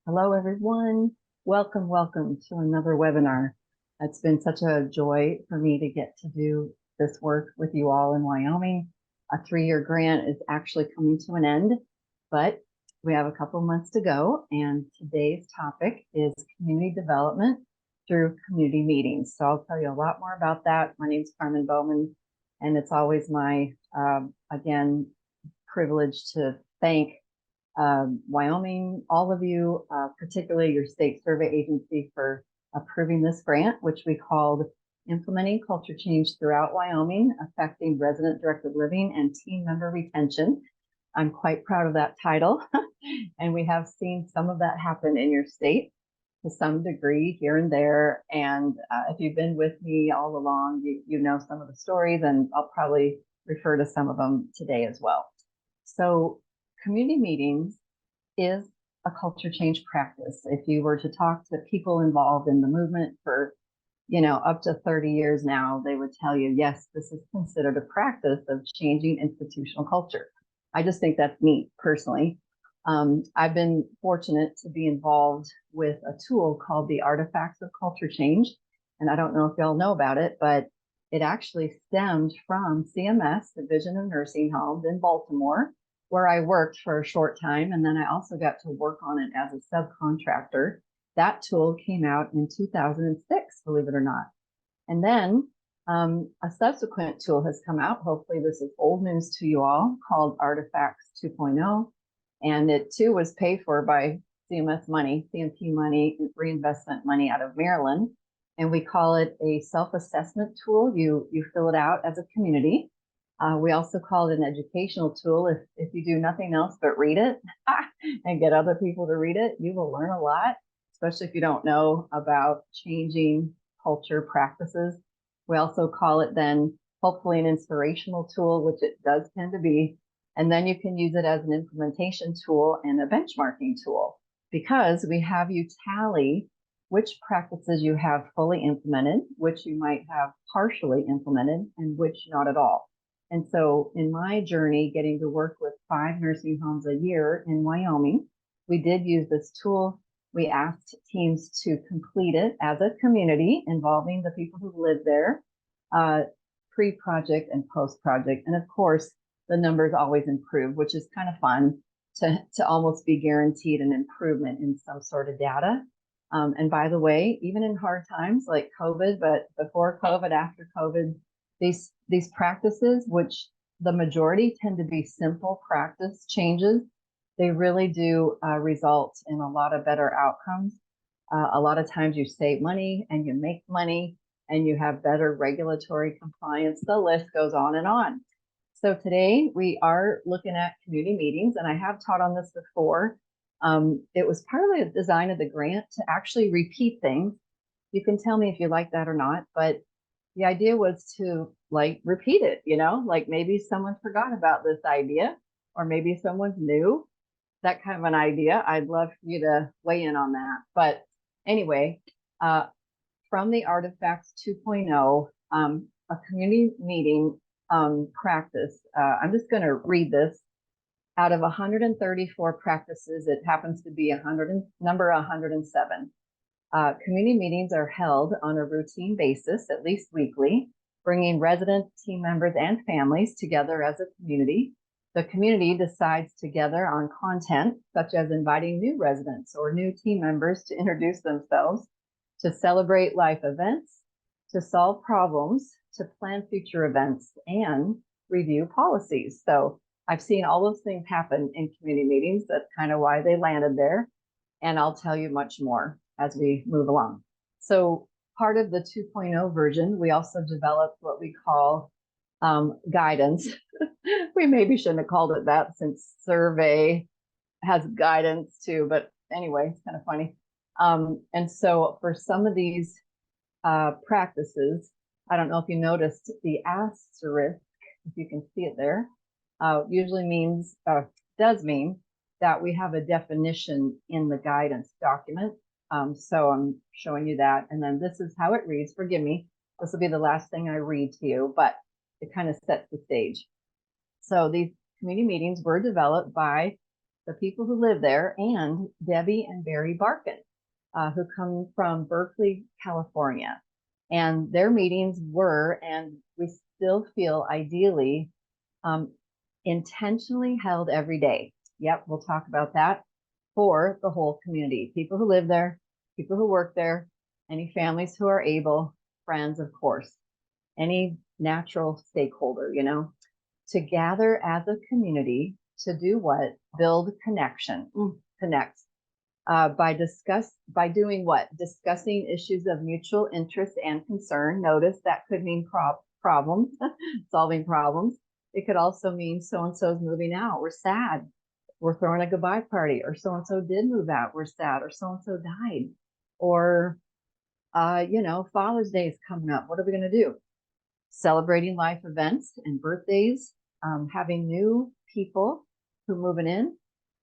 Hello, everyone. Welcome to another webinar. It's been such a joy for me to get to do this work with you all in Wyoming. A 3-year grant is actually coming to an end, but we have a couple months to go. And today's topic is community development through community meetings. So I'll tell you a lot more about that. My name is Carmen Bowman, and it's always my, again, privilege to thank Wyoming, all of you, particularly your state survey agency, for approving this grant, which we called Implementing Culture Change Throughout Wyoming, Affecting Resident-Directed Living and Team Member Retention. I'm quite proud of that title, and we have seen some of that happen in your state to some degree here and there. And if you've been with me all along, you know some of the stories, and I'll probably refer to some of them today as well. So community meetings is a culture change practice. If you were to talk to people involved in the movement for, up to 30 years now, they would tell you, yes, this is considered a practice of changing institutional culture. I just think that's neat personally. I've been fortunate to be involved with a tool called the Artifacts of Culture Change. And I don't know if y'all know about it, but it actually stemmed from CMS, Division of Nursing Homes in Baltimore, where I worked for a short time. And then I also got to work on it as a subcontractor. That tool came out in 2006, believe it or not. And then a subsequent tool has come out. Hopefully this is old news to you all, called Artifacts 2.0. And it too was paid for by CMS money, CMP money, reinvestment money out of Maryland. And we call it a self-assessment tool. You fill it out as a community. We also call it an educational tool. If you do nothing else but read it and get other people to read it, you will learn a lot, especially if you don't know about changing culture practices. We also call it then hopefully an inspirational tool, which it does tend to be. And then you can use it as an implementation tool and a benchmarking tool, because we have you tally which practices you have fully implemented, which you might have partially implemented, and which not at all. And so in my journey, getting to work with 5 nursing homes a year in Wyoming, we did use this tool. We asked teams to complete it as a community involving the people who live there, pre-project and post-project. And of course, the numbers always improve, which is kind of fun to almost be guaranteed an improvement in some sort of data. And by the way, even in hard times like COVID, but before COVID, after COVID, these practices, which the majority tend to be simple practice changes, they really do result in a lot of better outcomes. A lot of times you save money and you make money and you have better regulatory compliance. The list goes on and on. So today we are looking at community meetings, and I have taught on this before. It was partly the design of the grant to actually repeat things. You can tell me if you like that or not, but the idea was to repeat it, like maybe someone forgot about this idea, or maybe someone's new, that kind of an idea. I'd love for you to weigh in on that. But anyway, from the Artifacts 2.0, a community meeting practice, I'm just going to read this. Out of 134 practices, it happens to be number 107. Community meetings are held on a routine basis, at least weekly, bringing residents, team members, and families together as a community. The community decides together on content, such as inviting new residents or new team members to introduce themselves, to celebrate life events, to solve problems, to plan future events, and review policies. So I've seen all those things happen in community meetings. That's kind of why they landed there. And I'll tell you much more as we move along. So part of the 2.0 version, we also developed what we call guidance. We maybe shouldn't have called it that, since survey has guidance too, but anyway, it's kind of funny. And so for some of these practices, I don't know if you noticed the asterisk, if you can see it there, usually does mean that we have a definition in the guidance document. So I'm showing you that. And then this is how it reads. Forgive me, this will be the last thing I read to you, but it kind of sets the stage. So these community meetings were developed by the people who live there, and Debbie and Barry Barkin, who come from Berkeley, California. And their meetings were, and we still feel ideally, um, intentionally held every day. Yep, we'll talk about that, for the whole community, people who live there, people who work there, any families who are able, friends, of course, any natural stakeholder, to gather as a community to do what? Build connection, connect. By doing what? Discussing issues of mutual interest and concern. Notice that could mean problems, solving problems. It could also mean so-and-so's moving out. We're sad. We're throwing a goodbye party, or so-and-so did move out. We're sad, or so-and-so died. Or, Father's Day is coming up. What are we going to do? Celebrating life events and birthdays, having new people who moving in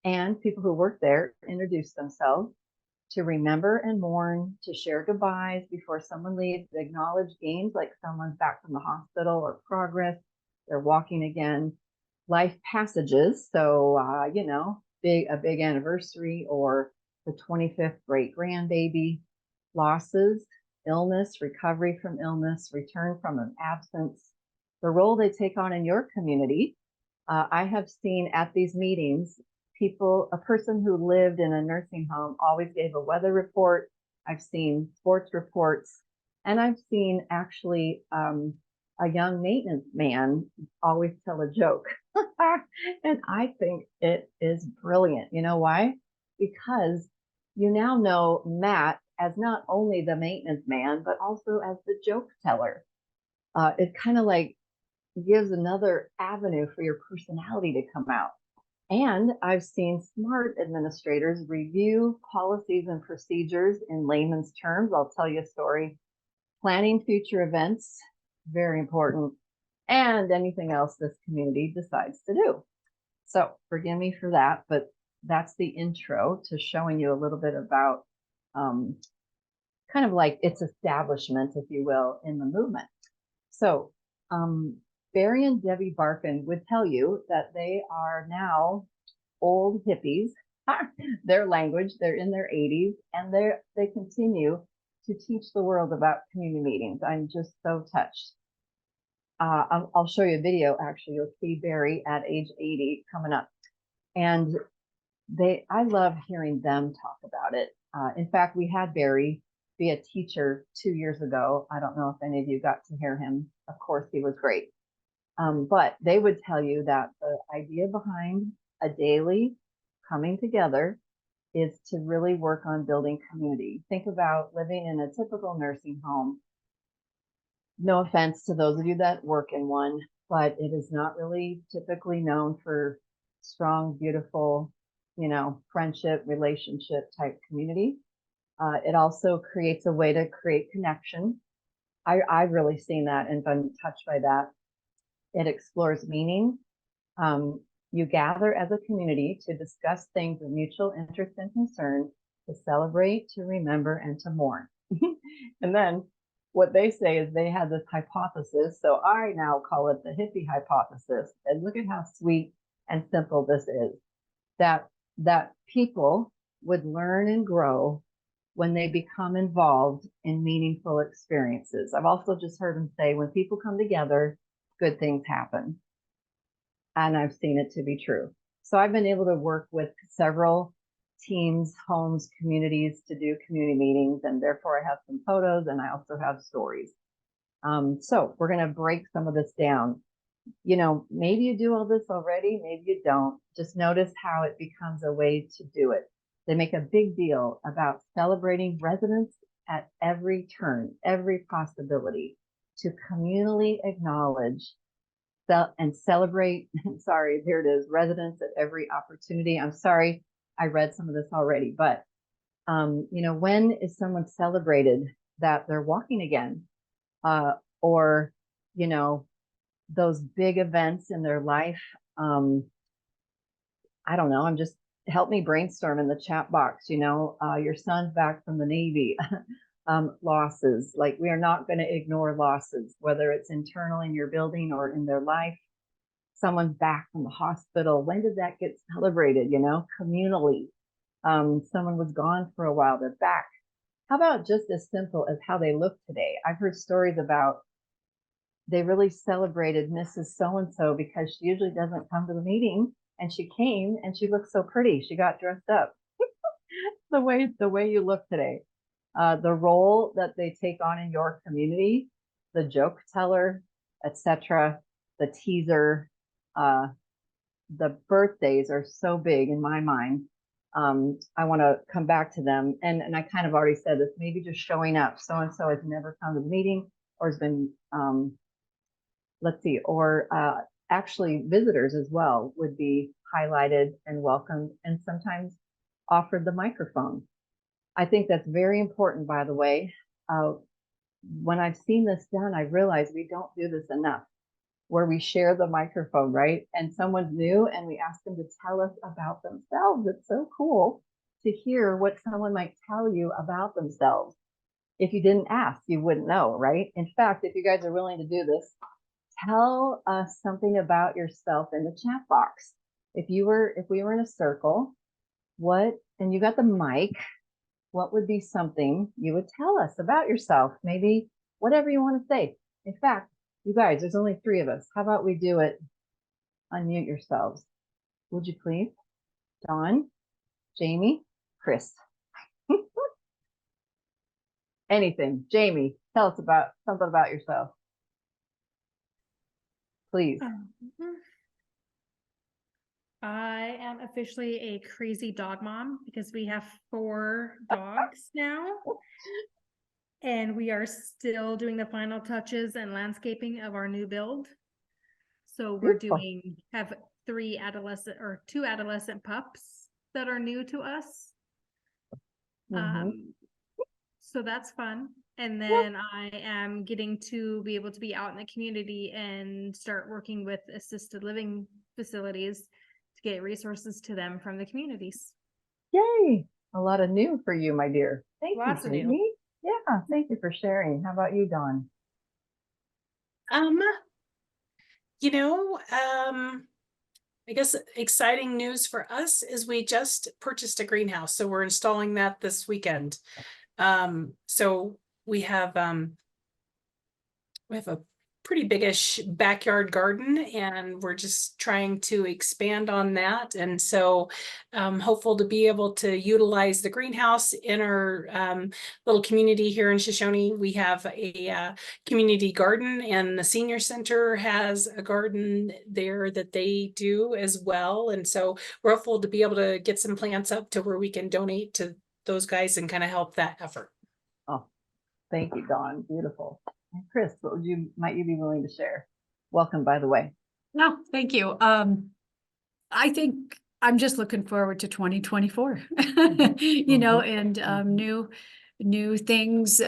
and people who work there introduce themselves, to remember and mourn, to share goodbyes before someone leaves, acknowledge gains like someone's back from the hospital or progress, they're walking again, life passages. So, a big anniversary or the 25th great grandbaby, losses, illness, recovery from illness, return from an absence, the role they take on in your community. I have seen at these meetings, a person who lived in a nursing home always gave a weather report. I've seen sports reports, and I've seen actually a young maintenance man always tell a joke. And I think it is brilliant. You know why? Because you now know Matt as not only the maintenance man, but also as the joke teller. It kind of like gives another avenue for your personality to come out. And I've seen smart administrators review policies and procedures in layman's terms. I'll tell you a story. Planning future events, very important, and anything else this community decides to do. So forgive me for that, but that's the intro to showing you a little bit about kind of like its establishment, if you will, in the movement. So Barry and Debbie Barkin would tell you that they are now old hippies. Their language, they're in their 80s, and they continue to teach the world about community meetings. I'm just so touched. I'll show you a video, actually. You'll see Barry at age 80 coming up. And I love hearing them talk about it. In fact, we had Barry be a teacher 2 years ago. I don't know if any of you got to hear him. Of course, he was great. But they would tell you that the idea behind a daily coming together is to really work on building community. Think about living in a typical nursing home. No offense to those of you that work in one, but it is not really typically known for strong, beautiful, friendship, relationship type community. It also creates a way to create connection. I've really seen that and been touched by that. It explores meaning. You gather as a community to discuss things of mutual interest and concern, to celebrate, to remember, and to mourn. And then what they say is they had this hypothesis. So I now call it the hippie hypothesis. And look at how sweet and simple this is. That people would learn and grow when they become involved in meaningful experiences. I've also just heard them say, when people come together, good things happen. And I've seen it to be true. So I've been able to work with several teams, homes, communities to do community meetings, and therefore I have some photos and I also have stories. So we're going to break some of this down. Maybe you do all this already, maybe you don't. Just notice how it becomes a way to do it. They make a big deal about celebrating residents at every turn, every possibility, to communally acknowledge and celebrate. Sorry, here it is, residents at every opportunity. I'm sorry, I read some of this already, but when is someone celebrated that they're walking again? Or, those big events in their life. I don't know, help me brainstorm in the chat box, your son's back from the Navy. Losses, like we are not going to ignore losses, whether it's internal in your building or in their life. someone back from the hospital. When did that get celebrated, communally? Someone was gone for a while, they're back. How about just as simple as how they look today? I've heard stories about they really celebrated Mrs. So-and-so because she usually doesn't come to the meeting, and she came and she looked so pretty. She got dressed up. The way you look today, the role that they take on in your community, the joke teller, etc., the teaser, the birthdays are so big in my mind. I want to come back to them. And I kind of already said this, maybe just showing up. So-and-so has never come to the meeting or has been, let's see, or actually visitors as well would be highlighted and welcomed and sometimes offered the microphone. I think that's very important, by the way. When I've seen this done, I realize we don't do this enough, where we share the microphone, right? And someone's new and we ask them to tell us about themselves. It's so cool to hear what someone might tell you about themselves. If you didn't ask, you wouldn't know, right? In fact, if you guys are willing to do this, tell us something about yourself in the chat box. If we were in a circle, and you got the mic, what would be something you would tell us about yourself? Maybe whatever you want to say. In fact, you guys, there's only 3 of us. How about we do it? Unmute yourselves. Would you please? Dawn, Jamie, Chris. Anything. Jamie, tell us about something about yourself. Please. I am officially a crazy dog mom because we have 4 dogs now. And we are still doing the final touches and landscaping of our new build. So we're have 2 adolescent pups that are new to us. So that's fun. And then I am getting to be able to be out in the community and start working with assisted living facilities to get resources to them from the communities. Yay! A lot of new for you, my dear. Thank you, Jamie. Yeah, thank you for sharing. How about you, Dawn? I guess exciting news for us is we just purchased a greenhouse, so we're installing that this weekend. So we have a pretty biggish backyard garden, and we're just trying to expand on that. And so hopeful to be able to utilize the greenhouse in our little community here in Shoshone. We have a community garden, and the senior center has a garden there that they do as well. And so we're hopeful to be able to get some plants up to where we can donate to those guys and kind of help that effort. Oh, thank you, Dawn. Beautiful. And Chris, might you be willing to share? Welcome, by the way. No, thank you. I think I'm just looking forward to 2024, and new things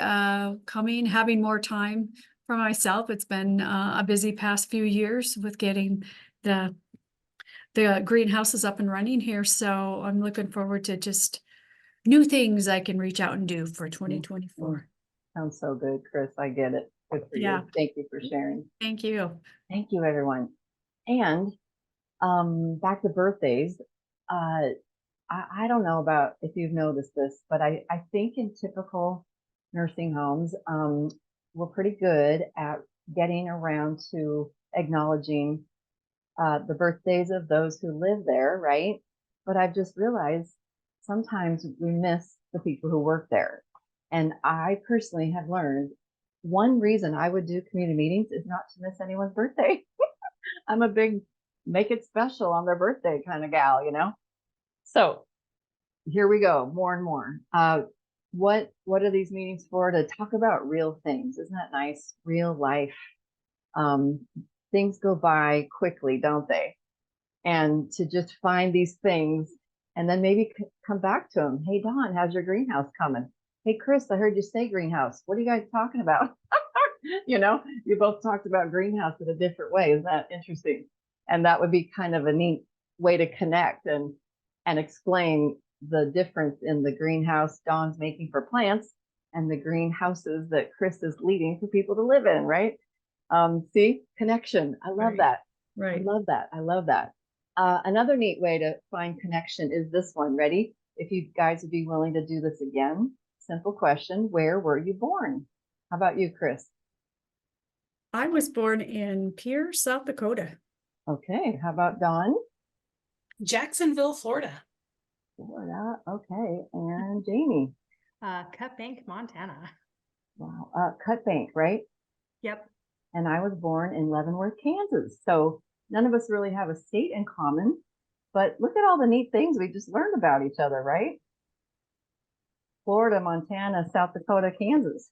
coming, having more time for myself. It's been a busy past few years with getting the greenhouses up and running here. So I'm looking forward to just new things I can reach out and do for 2024. Sounds so good, Chris. I get it. Good for you. Thank you for sharing. Thank you. Thank you, everyone. And back to birthdays. I don't know about if you've noticed this, but I think in typical nursing homes, we're pretty good at getting around to acknowledging the birthdays of those who live there, right? But I've just realized sometimes we miss the people who work there. And I personally have learned one reason I would do community meetings is not to miss anyone's birthday. I'm a big make it special on their birthday kind of gal, So here we go, more and more. What are these meetings for? To talk about real things. Isn't that nice? Real life. Things go by quickly, don't they? And to just find these things and then maybe come back to them. Hey, Dawn, how's your greenhouse coming? Hey, Chris, I heard you say greenhouse. What are you guys talking about? You both talked about greenhouse in a different way. Isn't that interesting? And that would be kind of a neat way to connect and explain the difference in the greenhouse Dawn's making for plants and the greenhouses that Chris is leading for people to live in, right? See, connection. I love that. I right. love that. I love that. Another neat way to find connection is this one. Ready? If you guys would be willing to do this again, simple question. Where were you born? How about you, Chris? I was born in Pierre, South Dakota. Okay. How about Dawn? Jacksonville, Florida. Florida. Okay. And Jamie? Cut Bank, Montana. Wow. Cut Bank, right? Yep. And I was born in Leavenworth, Kansas. So none of us really have a state in common, but look at all the neat things we just learned about each other, right? Florida, Montana, South Dakota, Kansas.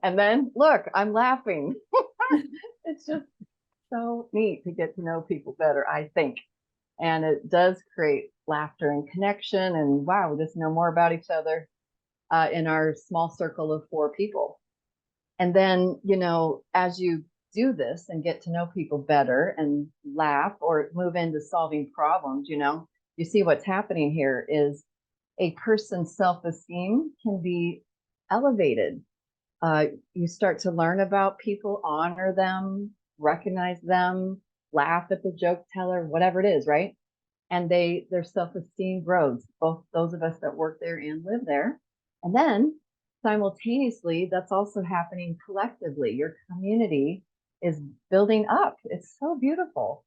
And then look, I'm laughing. It's just so neat to get to know people better, I think. And it does create laughter and connection. And wow, we just know more about each other in our small circle of 4 people. And then, as you do this and get to know people better and laugh or move into solving problems, you see what's happening here is a person's self-esteem can be elevated. You start to learn about people, honor them, recognize them, laugh at the joke teller, whatever it is, right? And their self-esteem grows, both those of us that work there and live there. And then simultaneously, that's also happening collectively. Your community is building up. It's so beautiful.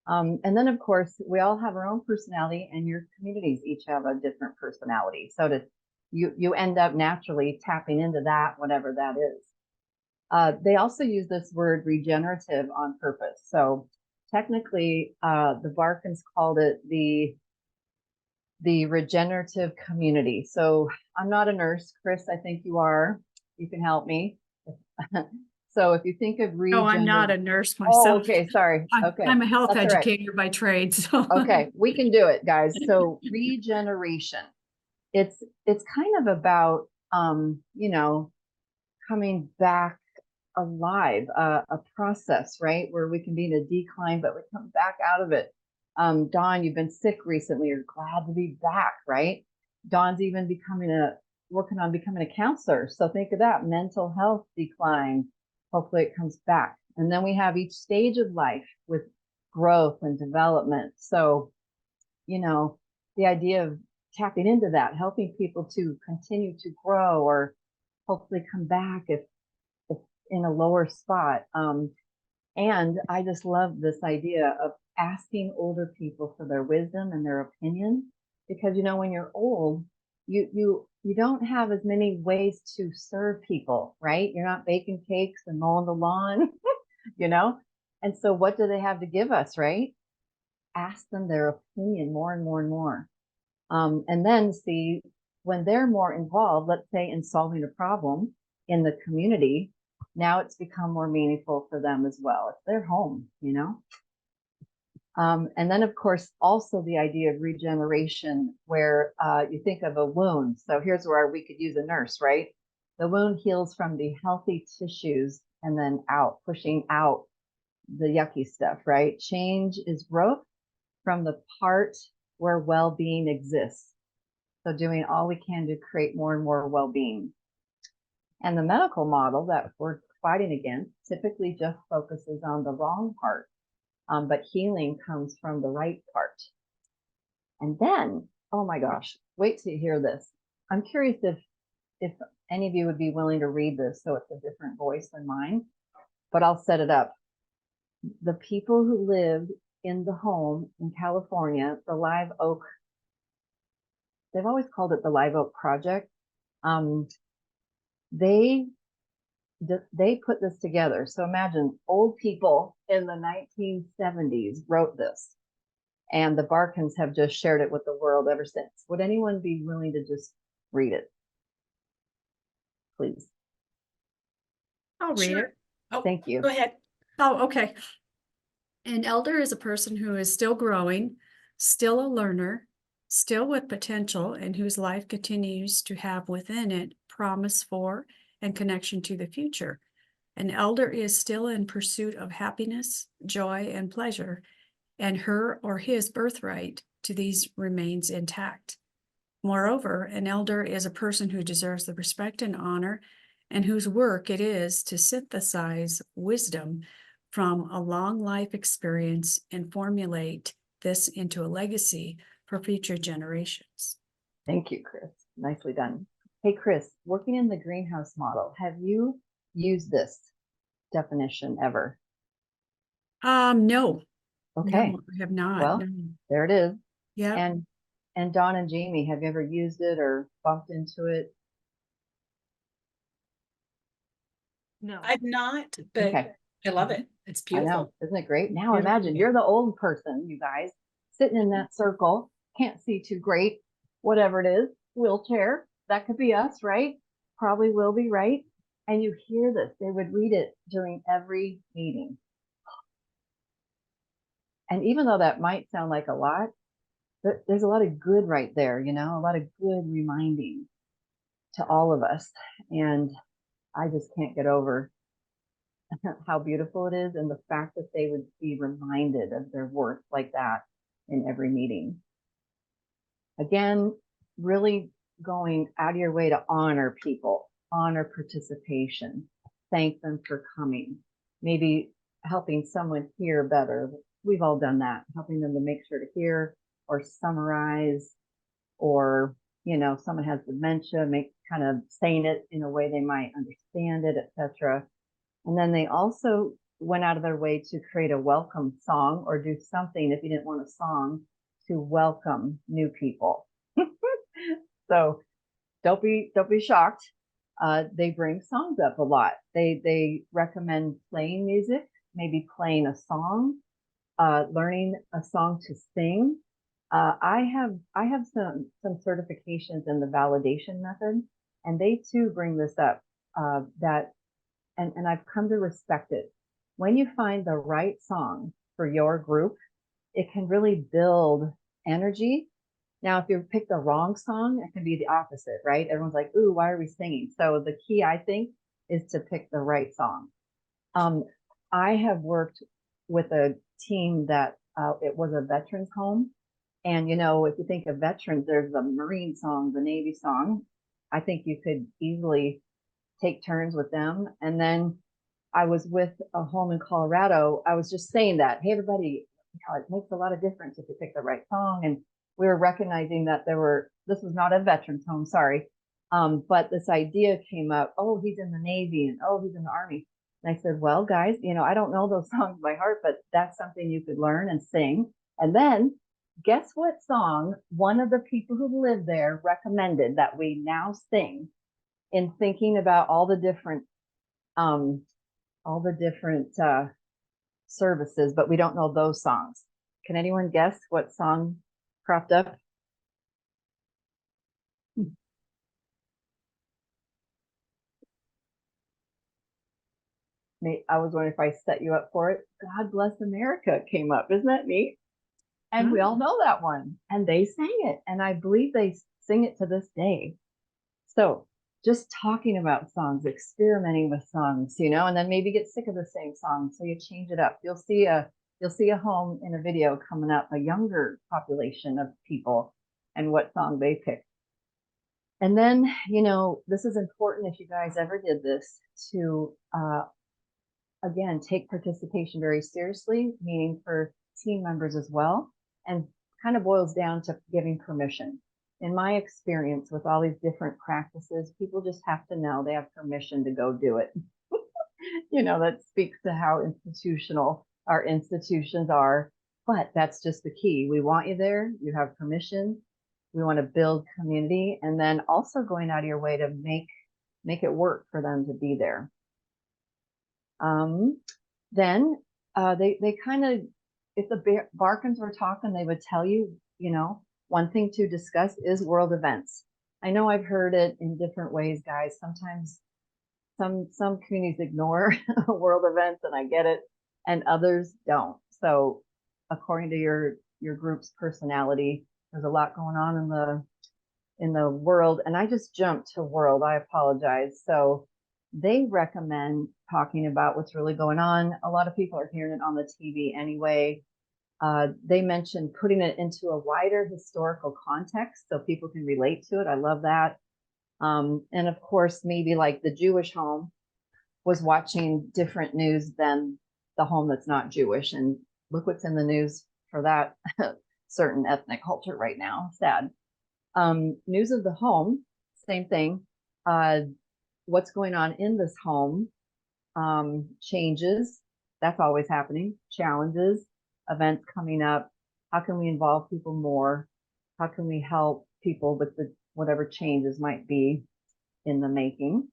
And then, of course, we all have our own personality, and your communities each have a different personality. So you end up naturally tapping into that, whatever that is. They also use this word regenerative on purpose. So technically, the Barkans called it the regenerative community. So I'm not a nurse, Chris. I think you are. You can help me. So if you think of No, I'm not a nurse myself. Oh, okay, sorry. Okay, I'm a health that's all right. educator by trade, so. Okay, we can do it, guys. So regeneration. It's kind of about coming back alive, a process, right? Where we can be in a decline, but we come back out of it. Dawn, you've been sick recently. You're glad to be back, right? Dawn's even working on becoming a counselor. So think of that, mental health decline. Hopefully it comes back. And then we have each stage of life with growth and development. So, the idea of tapping into that, helping people to continue to grow or hopefully come back if in a lower spot. And I just love this idea of asking older people for their wisdom and their opinion, because when you're old, you don't have as many ways to serve people, right? You're not baking cakes and mowing the lawn, And so what do they have to give us, right? Ask them their opinion more and more and more. And then see when they're more involved, let's say in solving a problem in the community, now it's become more meaningful for them as well. It's their home, And then, of course, also the idea of regeneration, where you think of a wound. So here's where we could use a nurse, right? The wound heals from the healthy tissues and then pushing out the yucky stuff, right? Change is growth from the part where well-being exists. So doing all we can to create more and more well-being. And the medical model that we're fighting against typically just focuses on the wrong part, but healing comes from the right part. And then, oh my gosh, wait till you hear this. I'm curious if any of you would be willing to read this, so it's a different voice than mine, but I'll set it up. The people who lived in the home in California, the Live Oak, they've always called it the Live Oak Project. They put this together. So imagine old people in the 1970s wrote this, and the Barkans have just shared it with the world ever since. Would anyone be willing to just read it? Please. I'll read Sure. it. Oh, Thank you. go ahead. Oh, okay. An elder is a person who is still growing, still a learner, still with potential, and whose life continues to have within it promise for and connection to the future. An elder is still in pursuit of happiness, joy, and pleasure, and her or his birthright to these remains intact. Moreover, an elder is a person who deserves the respect and honor, and whose work it is to synthesize wisdom from a long life experience and formulate this into a legacy for future generations. Thank you, Chris. Nicely done. Hey, Chris, working in the greenhouse model, have you used this definition ever? No. Okay, No, I have not. well, No. there it is. Yeah. And Dawn and Jamie, have you ever used it or bumped into it? No. I've not, but Okay. I love it. It's I know, beautiful. isn't it great? Now Beautiful. imagine you're the old person, you guys, sitting in that circle, can't see too great, whatever it is, wheelchair, that could be us, right? Probably will be, right? And you hear this, they would read it during every meeting. And even though that might sound like a lot, there's a lot of good right there, you know, a lot of good reminding to all of us. And I just can't get over how beautiful it is and the fact that they would be reminded of their worth like that in every meeting. Again, really going out of your way to honor people, honor participation, thank them for coming, maybe helping someone hear better. We've all done that, helping them to make sure to hear or summarize, or, you know, someone has dementia, make kind of saying it in a way they might understand it, etc. And then they also went out of their way to create a welcome song or do something, if you didn't want a song, to welcome new people. So don't be shocked. They bring songs up a lot. They recommend playing music, maybe playing a song, learning a song to sing. I have some certifications in the validation method, and they too bring this up. And I've come to respect it. When you find the right song for your group, it can really build energy. Now, if you pick the wrong song, it can be the opposite, right? Everyone's like, ooh, why are we singing? So the key, I think, is to pick the right song. I have worked with a team that it was a veterans home. And, you know, if you think of veterans, there's the Marine song, the Navy song. I think you could easily take turns with them. And then I was with a home in Colorado. I was just saying that, hey, everybody, you know, it makes a lot of difference if you pick the right song. And we were recognizing that this was not a veterans home, sorry. But this idea came up, oh, he's in the Navy and oh, he's in the Army. And I said, well, guys, you know, I don't know those songs by heart, but that's something you could learn and sing. And then guess what song one of the people who lived there recommended that we now sing, in thinking about all the different services, but we don't know those songs. Can anyone guess what song cropped up? I was wondering if I set you up for it. God Bless America came up. Isn't that neat? And we all know that one. And they sang it. And I believe they sing it to this day. So just talking about songs, experimenting with songs, you know, and then maybe get sick of the same song. So you change it up. You'll see a home in a video coming up, a younger population of people, and what song they pick. And then, you know, this is important if you guys ever did this, to again, take participation very seriously, meaning for team members as well, and kind of boils down to giving permission. In my experience with all these different practices, people just have to know they have permission to go do it. You know, that speaks to how institutional our institutions are, but that's just the key. We want you there, you have permission, we want to build community, and then also going out of your way to make it work for them to be there. Then they kind of, if the Barkans were talking, they would tell you, you know, one thing to discuss is world events. I know I've heard it in different ways, guys. Sometimes some communities ignore world events, and I get it, and others don't. So according to your group's personality, there's a lot going on in the world, and I just jumped to world. I apologize. So they recommend talking about what's really going on. A lot of people are hearing it on the TV anyway. They mentioned putting it into a wider historical context so people can relate to it. I love that. And of course, maybe like the Jewish home was watching different news than the home that's not Jewish. And look what's in the news for that certain ethnic culture right now. Sad. News of the home, same thing. What's going on in this home, changes, that's always happening, challenges, events coming up. How can we involve people more? How can we help people with the whatever changes might be in the making?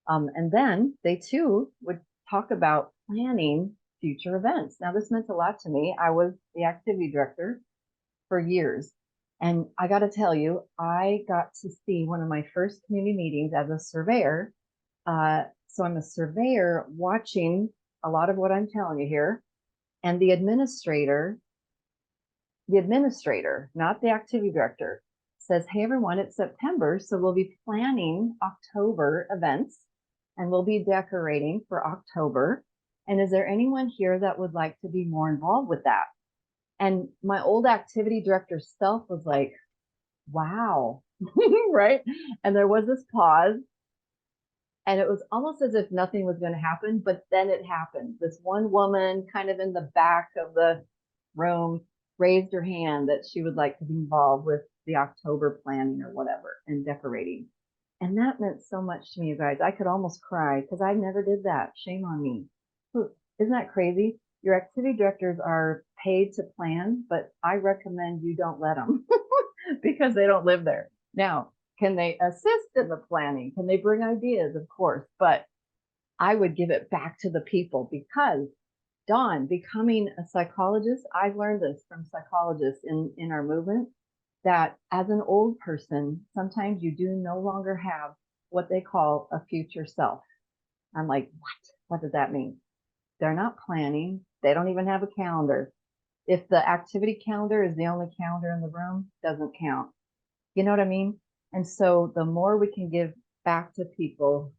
And then they too would talk about planning future events. Now, this meant a lot to me. I was the activity director for years. And I got to tell you, I got to see one of my first community meetings as a surveyor. So I'm a surveyor watching a lot of what I'm telling you here. And the administrator, not the activity director, says, hey, everyone, it's September. So we'll be planning October events and we'll be decorating for October. And is there anyone here that would like to be more involved with that? And my old activity director self was like, wow, right? And there was this pause. And it was almost as if nothing was going to happen, but then it happened. This one woman kind of in the back of the room raised her hand that she would like to be involved with the October planning or whatever and decorating. And that meant so much to me, you guys. I could almost cry because I never did that. Shame on me. Isn't that crazy? Your activity directors are paid to plan, but I recommend you don't let them because they don't live there. Now, can they assist in the planning? Can they bring ideas? Of course, but I would give it back to the people because, Dawn, becoming a psychologist, I've learned this from psychologists in our movement, that as an old person, sometimes you do no longer have what they call a future self. I'm like, what? What does that mean? They're not planning. They don't even have a calendar. If the activity calendar is the only calendar in the room, doesn't count. You know what I mean? And so the more we can give back to people,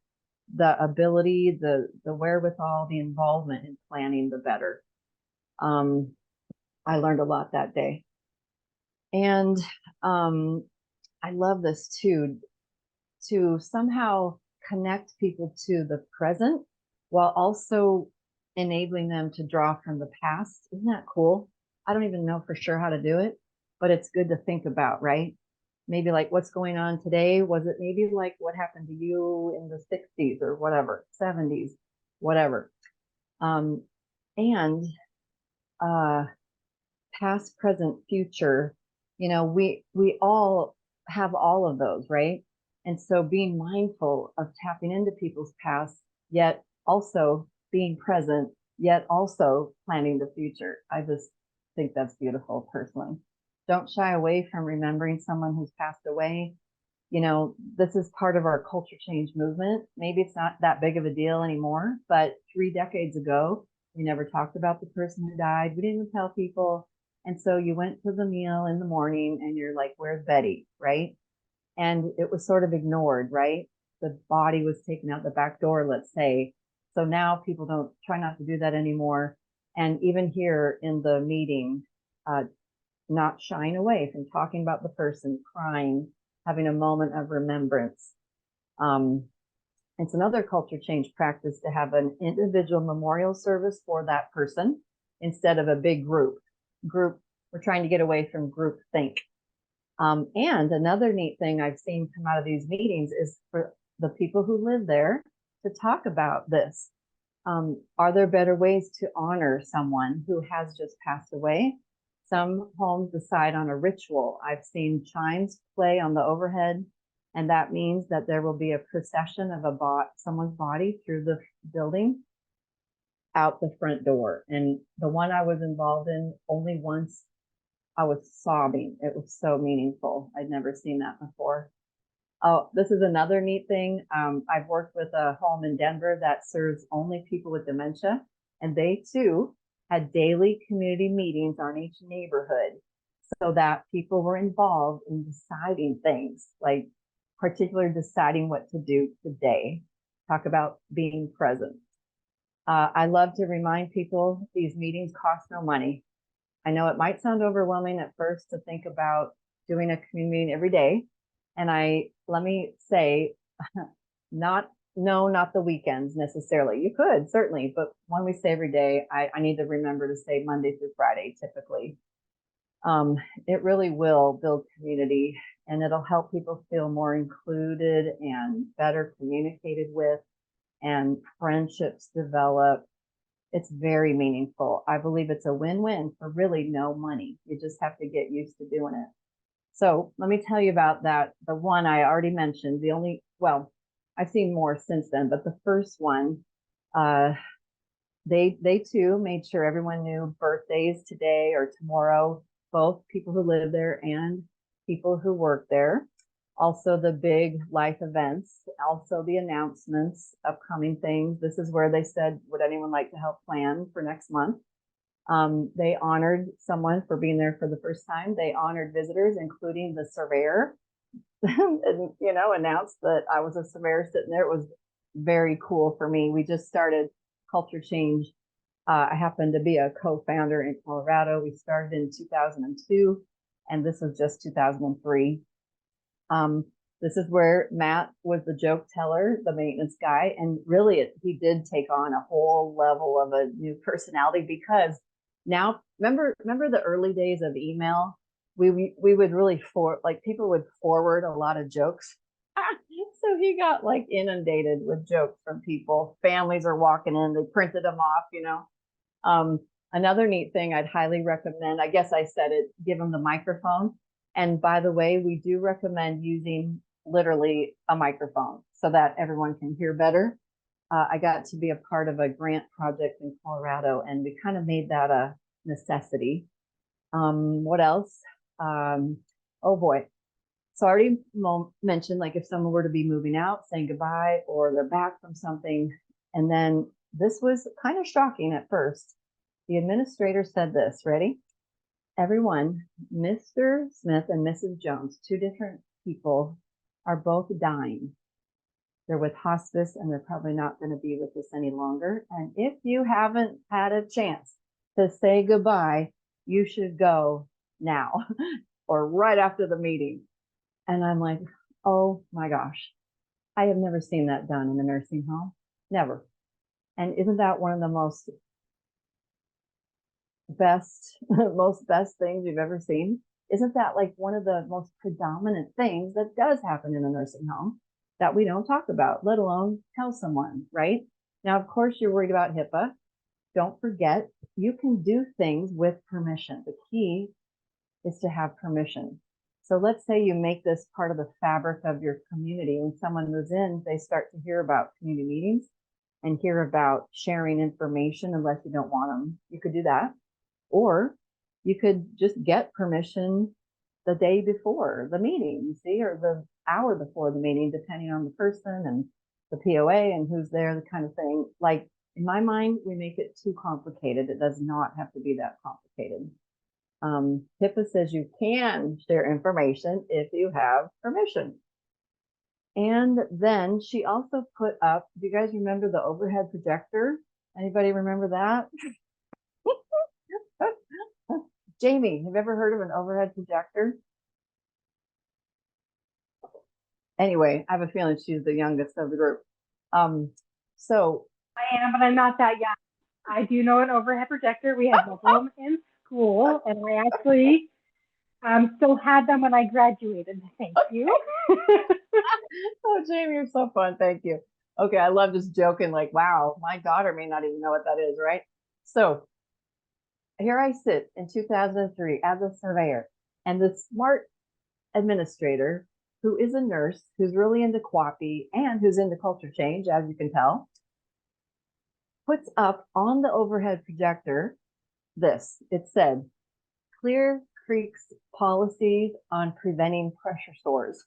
the ability, the wherewithal, the involvement in planning, the better. I learned a lot that day. And I love this too, to somehow connect people to the present while also enabling them to draw from the past. Isn't that cool? I don't even know for sure how to do it, but it's good to think about, right? Maybe like what's going on today. Was it maybe like what happened to you in the 60s or whatever, 70s, whatever. And past, present, future, you know, we all have all of those, right? And so being mindful of tapping into people's past, yet also being present, yet also planning the future. I just think that's beautiful personally. Don't shy away from remembering someone who's passed away. You know, this is part of our culture change movement. Maybe it's not that big of a deal anymore, but 3 decades ago, we never talked about the person who died. We didn't even tell people. And so you went to the meal in the morning and you're like, where's Betty? Right? And it was sort of ignored, right? The body was taken out the back door, let's say. So now people don't try not to do that anymore. And even here in the meeting, not shying away from talking about the person, crying, having a moment of remembrance. It's another culture change practice to have an individual memorial service for that person instead of a big group. We're trying to get away from group think. And another neat thing I've seen come out of these meetings is for the people who live there to talk about this. Are there better ways to honor someone who has just passed away? Some homes decide on a ritual. I've seen chimes play on the overhead, and that means that there will be a procession of someone's body through the building out the front door. And the one I was involved in, only once I was sobbing. It was so meaningful. I'd never seen that before. Oh, this is another neat thing. I've worked with a home in Denver that serves only people with dementia, and they too had daily community meetings on each neighborhood so that people were involved in deciding things, like particularly deciding what to do today. Talk about being present. I love to remind people these meetings cost no money. I know it might sound overwhelming at first to think about doing a community meeting every day. And let me say, not No, not the weekends necessarily. You could certainly, but when we say every day, I need to remember to say Monday through Friday typically. It really will build community and it'll help people feel more included and better communicated with, and friendships develop. It's very meaningful. I believe it's a win-win for really no money. You just have to get used to doing it. So let me tell you about that. The one I already mentioned, the only, well, I've seen more since then, but the first one, they too made sure everyone knew birthdays today or tomorrow, both people who live there and people who work there. Also the big life events, also the announcements, upcoming things. This is where they said, would anyone like to help plan for next month? They honored someone for being there for the first time. They honored visitors, including the surveyor, and, you know, announced that I was a surveyor sitting there. It was very cool for me. We just started Culture Change. I happen to be a co-founder in Colorado. We started in 2002, and this was just 2003. This is where Matt was the joke teller, the maintenance guy, and really he did take on a whole level of a new personality, because now remember the early days of email, we would really people would forward a lot of jokes. So he got like inundated with jokes from people. Families are walking in, they printed them off, you know. Another neat thing I'd highly recommend, I guess I said it, give them the microphone. And by the way, we do recommend using literally a microphone so that everyone can hear better. I got to be a part of a grant project in Colorado, and we kind of made that a necessity. What else? Oh boy. So I already mentioned, like, if someone were to be moving out, saying goodbye, or they're back from something. And then this was kind of shocking at first. The administrator said this, ready? Everyone, Mr. Smith and Mrs. Jones, two different people, are both dying. They're with hospice and they're probably not going to be with us any longer. And if you haven't had a chance to say goodbye, you should go now or right after the meeting. And I'm like, oh my gosh, I have never seen that done in a nursing home. Never. And isn't that one of the most best things you've ever seen? Isn't that like one of the most predominant things that does happen in a nursing home that we don't talk about, let alone tell someone, right? Now, of course, you're worried about HIPAA. Don't forget, you can do things with permission. The key is to have permission. So let's say you make this part of the fabric of your community. When someone moves in, they start to hear about community meetings and hear about sharing information unless you don't want them. You could do that. Or you could just get permission the day before the meeting, you see, or the hour before the meeting, depending on the person and the POA and who's there, the kind of thing. Like, in my mind, we make it too complicated. It does not have to be that complicated. HIPAA says you can share information if you have permission. And then she also put up, do you guys remember the overhead projector? Anybody remember that? Jamie, have you ever heard of an overhead projector? Anyway, I have a feeling she's the youngest of the group. So I am, but I'm not that young. I do know an overhead projector. We had them in school, and I actually still had them when I graduated. Thank you. Oh, Jamie, you're so fun. Thank you. Okay, I love just joking, like, wow, my daughter may not even know what that is, right? So here I sit in 2003 as a surveyor, and the smart administrator, who is a nurse, who's really into QAPI and who's into culture change, as you can tell, puts up on the overhead projector this. It said, Clear Creek's policies on preventing pressure sores.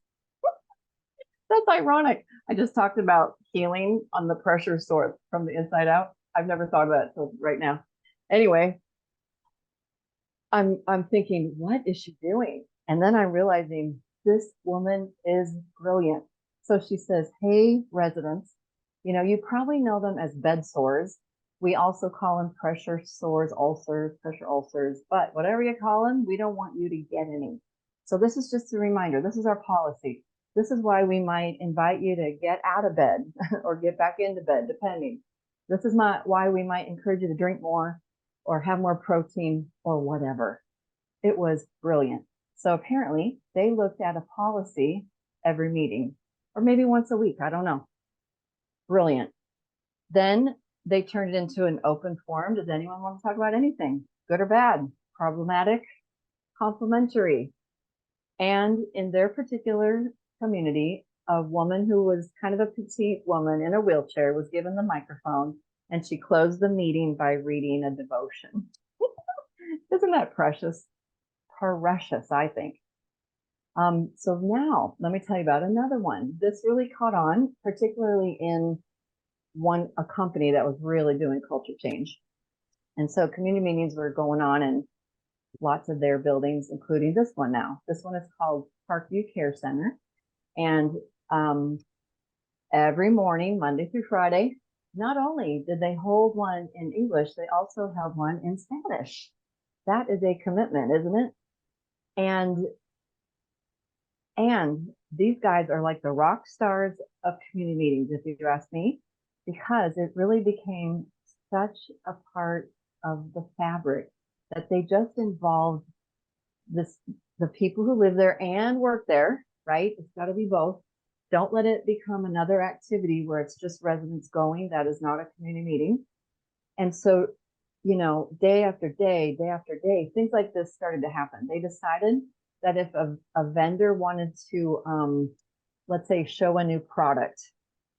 That's ironic. I just talked about healing on the pressure sore from the inside out. I've never thought of that till right now. Anyway, I'm thinking, what is she doing? And then I'm realizing this woman is brilliant. So she says, hey, residents, you know, you probably know them as bed sores. We also call them pressure sores, ulcers, pressure ulcers, but whatever you call them, we don't want you to get any. So this is just a reminder. This is our policy. This is why we might invite you to get out of bed or get back into bed, depending. This is why we might encourage you to drink more or have more protein or whatever. It was brilliant. So apparently they looked at a policy every meeting, or maybe once a week. I don't know. Brilliant. Then they turned it into an open forum. Does anyone want to talk about anything, good or bad, problematic, complimentary? And in their particular community, a woman who was kind of a petite woman in a wheelchair was given the microphone, and she closed the meeting by reading a devotion. Isn't that precious? Precious, I think. So now let me tell you about another one. This really caught on, particularly in a company that was really doing culture change. And so community meetings were going on in lots of their buildings, including this one now. This one is called Parkview Care Center. And every morning, Monday through Friday, not only did they hold one in English, they also held one in Spanish. That is a commitment, isn't it? And these guys are like the rock stars of community meetings, if you ask me, because it really became such a part of the fabric that they just involved the people who live there and work there, right? It's got to be both. Don't let it become another activity where it's just residents going. That is not a community meeting. And so, day after day, things like this started to happen. They decided that if a vendor wanted to, let's say, show a new product,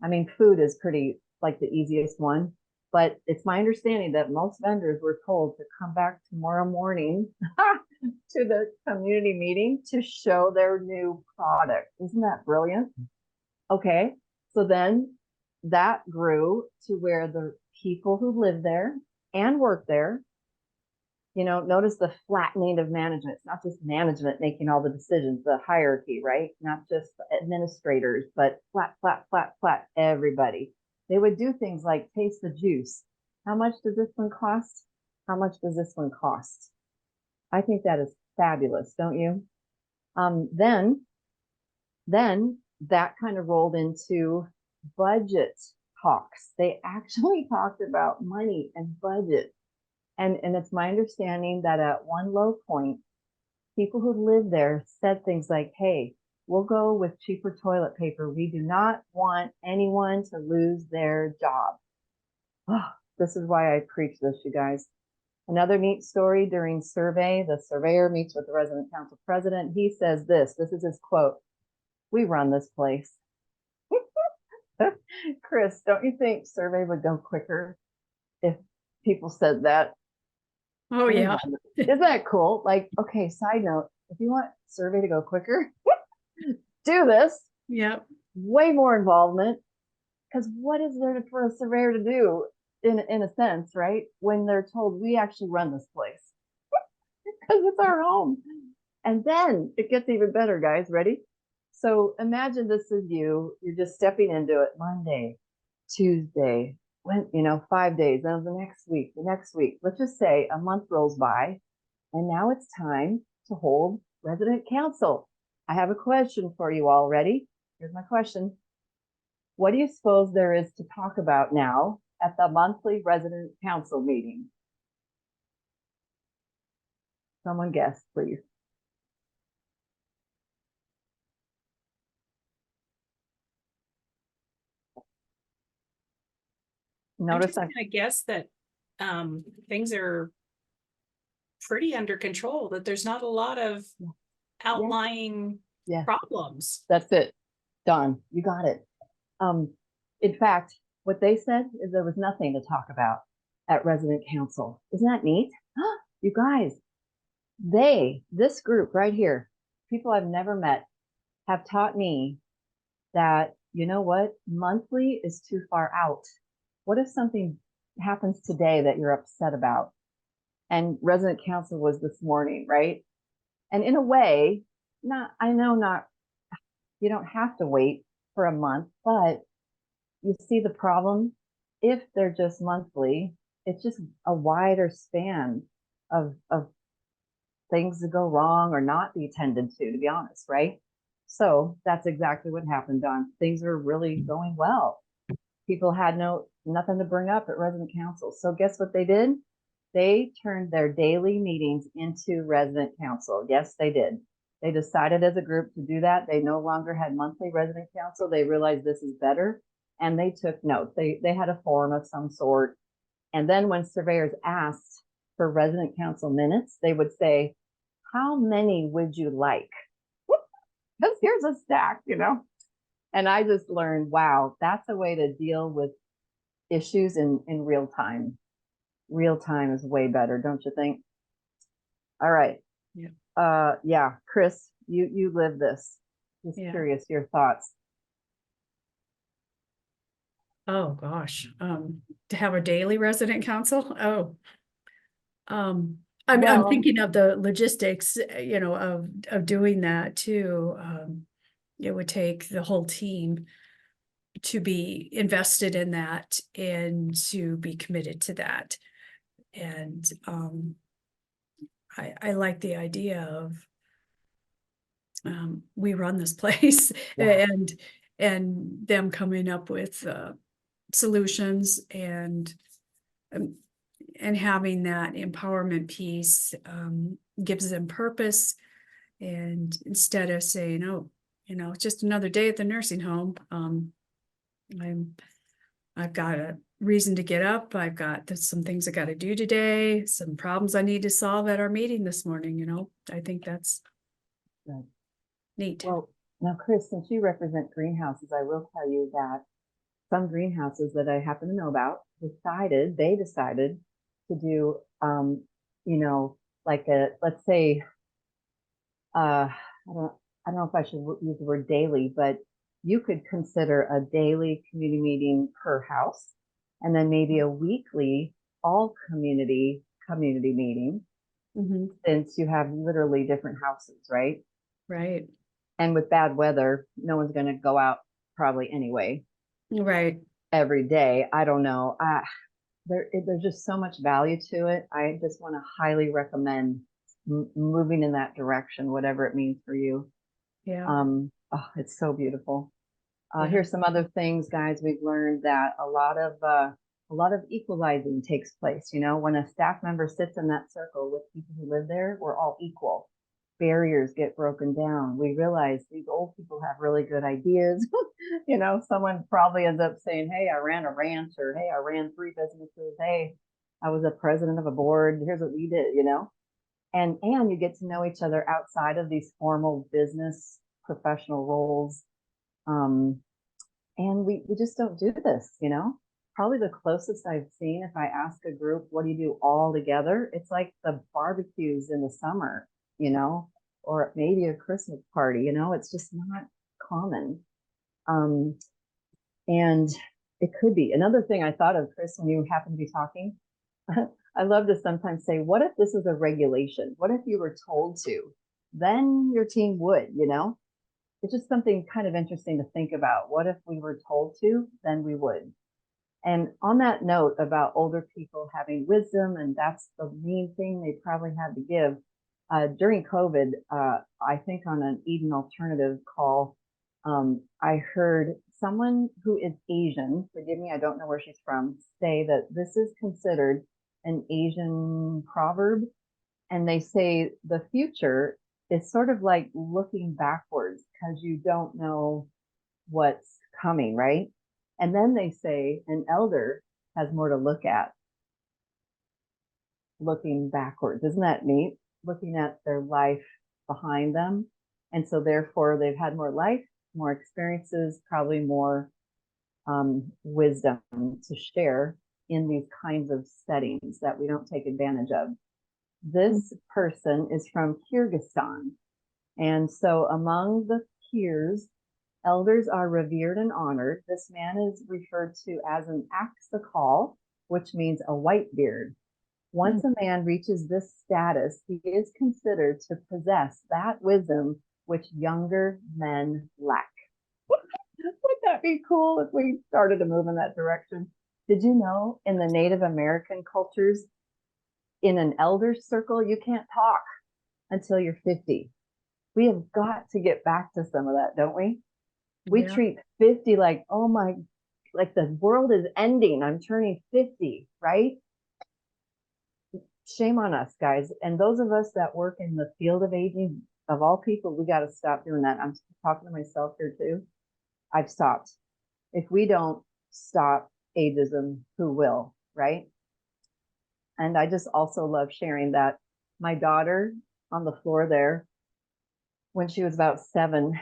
I mean, food is pretty like the easiest one, but it's my understanding that most vendors were told to come back tomorrow morning to the community meeting to show their new product. Isn't that brilliant? Okay, so then that grew to where the people who live there and work there, notice the flattening of management. It's not just management making all the decisions, the hierarchy, right? Not just administrators, but flat, everybody. They would do things like taste the juice. How much does this one cost? How much does this one cost? I think that is fabulous, don't you? Then that kind of rolled into budget talks. They actually talked about money and budget. And it's my understanding that at one low point, people who live there said things like, hey, we'll go with cheaper toilet paper. We do not want anyone to lose their job. Oh, this is why I preach this, you guys. Another neat story during survey, the surveyor meets with the resident council president. He says this is his quote: "We run this place." Chris, don't you think survey would go quicker if people said that? Oh, yeah. Isn't that cool? Like, okay, side note, if you want survey to go quicker, do this. Yep. Way more involvement. Because what is there for a surveyor to do in a sense, right? When they're told we actually run this place. Because it's our home. And then it gets even better, guys. Ready? So imagine this is you're just stepping into it Monday, Tuesday, 5 days, then the next week. Let's just say a month rolls by, and now it's time to hold resident council. I have a question for you all. Ready? Here's my question. What do you suppose there is to talk about now at the monthly resident council meeting? Someone guess, please. Notice I'm just gonna guess that things are pretty under control, that there's not a lot of outlying problems. That's it. Done. You got it. In fact, what they said is there was nothing to talk about at resident council. Isn't that neat? You guys, this group right here, people I've never met, have taught me that, you know what, monthly is too far out. What if something happens today that you're upset about? And resident council was this morning, right? And in a way, you don't have to wait for a month, but you see the problem? If they're just monthly, it's just a wider span of things to go wrong or not be attended to be honest, right? So that's exactly what happened, Don. Things were really going well. People had nothing to bring up at resident council. So guess what they did? They turned their daily meetings into resident council. Yes, they did. They decided as a group to do that. They no longer had monthly resident council. They realized this is better, and they took notes. They had a form of some sort. And then when surveyors asked for resident council minutes, they would say, how many would you like? Because here's a stack, And I just learned, wow, that's a way to deal with issues in real time. Real time is way better, don't you think? All right. Yeah, Chris, you live this. Just curious your thoughts. Oh, gosh, to have a daily resident council? Oh. I'm Well- thinking of the logistics, of doing that too. It would take the whole team to be invested in that and to be committed to that. And, I like the idea of, we run this place Yeah. and them coming up with, solutions and having that empowerment piece, gives them purpose. And instead of saying, oh, it's just another day at the nursing home, I've got a reason to get up. I've got some things I got to do today, some problems I need to solve at our meeting this morning. I think that's Right. neat. Well, now, Chris, since you represent greenhouses, I will tell you that some greenhouses that I happen to know about decided to do, like let's say, I don't know if I should use the word daily, but you could consider a daily community meeting per house, and then maybe a weekly all community meeting, since you have literally different houses, right? Right. And with bad weather, no one's going to go out probably anyway. Right. Every day. I don't know. There's just so much value to it. I just want to highly recommend moving in that direction, whatever it means for you. Yeah. Oh, it's so beautiful. Yeah. Here's some other things, guys. We've learned that a lot of equalizing takes place. When a staff member sits in that circle with people who live there, we're all equal. Barriers get broken down. We realize these old people have really good ideas. Someone probably ends up saying, hey, I ran a ranch, or hey, I ran 3 businesses. Hey, I was a president of a board. Here's what we did, and you get to know each other outside of these formal business professional roles. And we just don't do this, Probably the closest I've seen, if I ask a group, what do you do all together? It's like the barbecues in the summer, or maybe a Christmas party, it's just not common. And it could be. Another thing I thought of, Chris, when you happen to be talking, I love to sometimes say, what if this is a regulation? What if you were told to? Then your team would, It's just something kind of interesting to think about. What if we were told to? Then we would. And on that note about older people having wisdom, and that's the main thing they probably had to give, during COVID, I think on an Eden Alternative call, I heard someone who is Asian, forgive me, I don't know where she's from, say that this is considered an Asian proverb. And they say the future is sort of like looking backwards because you don't know what's coming, right? And then they say an elder has more to look at looking backwards. Isn't that neat? Looking at their life behind them. And so therefore they've had more life, more experiences, probably more wisdom to share in these kinds of settings that we don't take advantage of. This person is from Kyrgyzstan. And so among the Kyrs, elders are revered and honored. This man is referred to as an Aksakal, which means a white beard. Once a man reaches this status, he is considered to possess that wisdom which younger men lack. Wouldn't that be cool if we started to move in that direction? Did you know in the Native American cultures, in an elder circle, you can't talk until you're 50. We have got to get back to some of that, don't we? We Yeah. treat 50 like, oh my, like the world is ending. I'm turning 50, right? Shame on us, guys. And those of us that work in the field of aging, of all people, we got to stop doing that. I'm talking to myself here too. I've stopped. If we don't stop ageism, who will, right? And I just also love sharing that my daughter on the floor there, when she was about 7,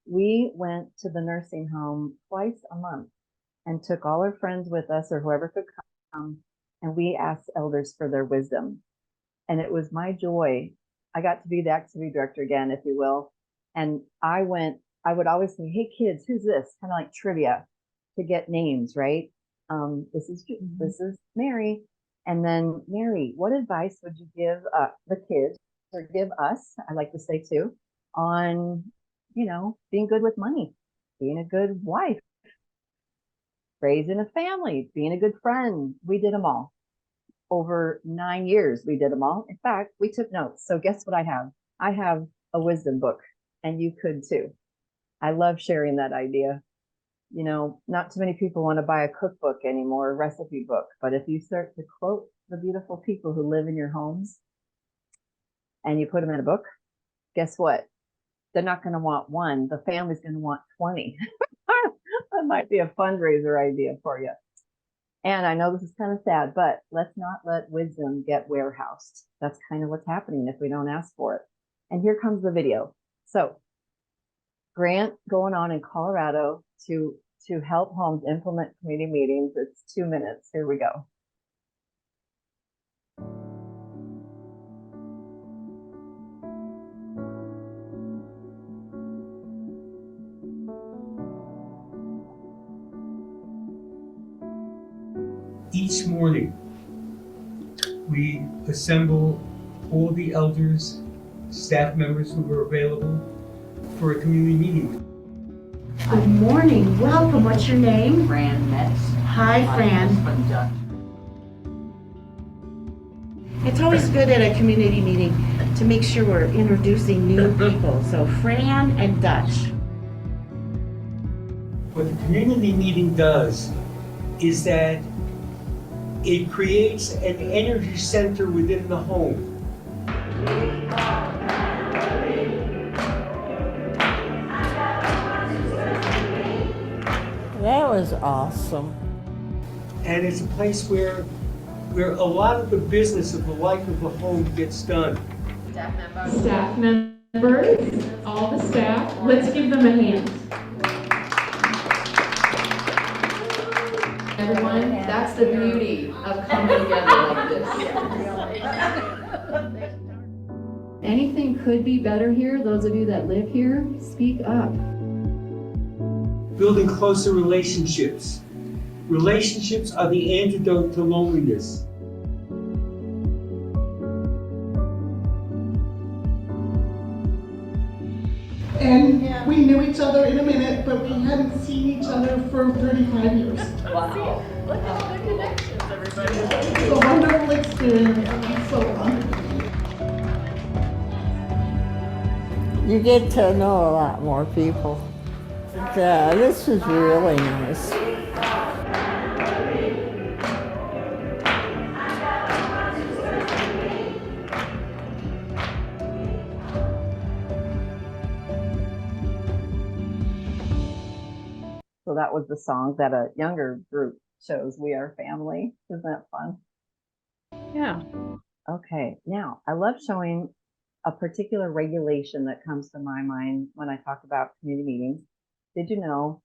we went to the nursing home twice a month and took all our friends with us or whoever could come, and we asked elders for their wisdom. And it was my joy. I got to be the activity director again, if you will. And I would always say, hey kids, who's this? Kind of like trivia to get names, right? This is Mary. And then Mary, what advice would you give the kids or give us, I like to say too, on, being good with money, being a good wife, raising a family, being a good friend. We did them all. Over 9 years, we did them all. In fact, we took notes. So guess what I have? I have a wisdom book, and you could too. I love sharing that idea. Not too many people want to buy a cookbook anymore, a recipe book. But if you start to quote the beautiful people who live in your homes and you put them in a book, guess what? They're not going to want one. The family's going to want 20. That might be a fundraiser idea for you. And I know this is kind of sad, but let's not let wisdom get warehoused. That's kind of what's happening if we don't ask for it. And here comes the video. So, grant going on in Colorado to help homes implement community meetings. It's 2 minutes. Here we go. Each morning, we assemble all the elders, staff members who are available for a community meeting. Good morning, welcome. What's your name? Fran Metz. Hi, Fran. It's always good at a community meeting to make sure we're introducing new people. So Fran and Dutch. What the community meeting does is that it creates an energy center within the home. That was awesome. And it's a place where a lot of the business of the life of the home gets done. Staff members, all the staff, let's give them a hand. Everyone, that's the beauty of coming together like this. Anything could be better here. Those of you that live here, speak up. Building closer relationships. Relationships are the antidote to loneliness. And we knew each other in a minute, but we hadn't seen each other for 35 years. Wow. Look at all the connections, everybody. It's a wonderful experience. It's so wonderful. You get to know a lot more people. Yeah, this was really nice. So that was the song that a younger group chose, We Are Family. Isn't that fun? Yeah. Okay, now I love showing a particular regulation that comes to my mind when I talk about community meetings. Did you know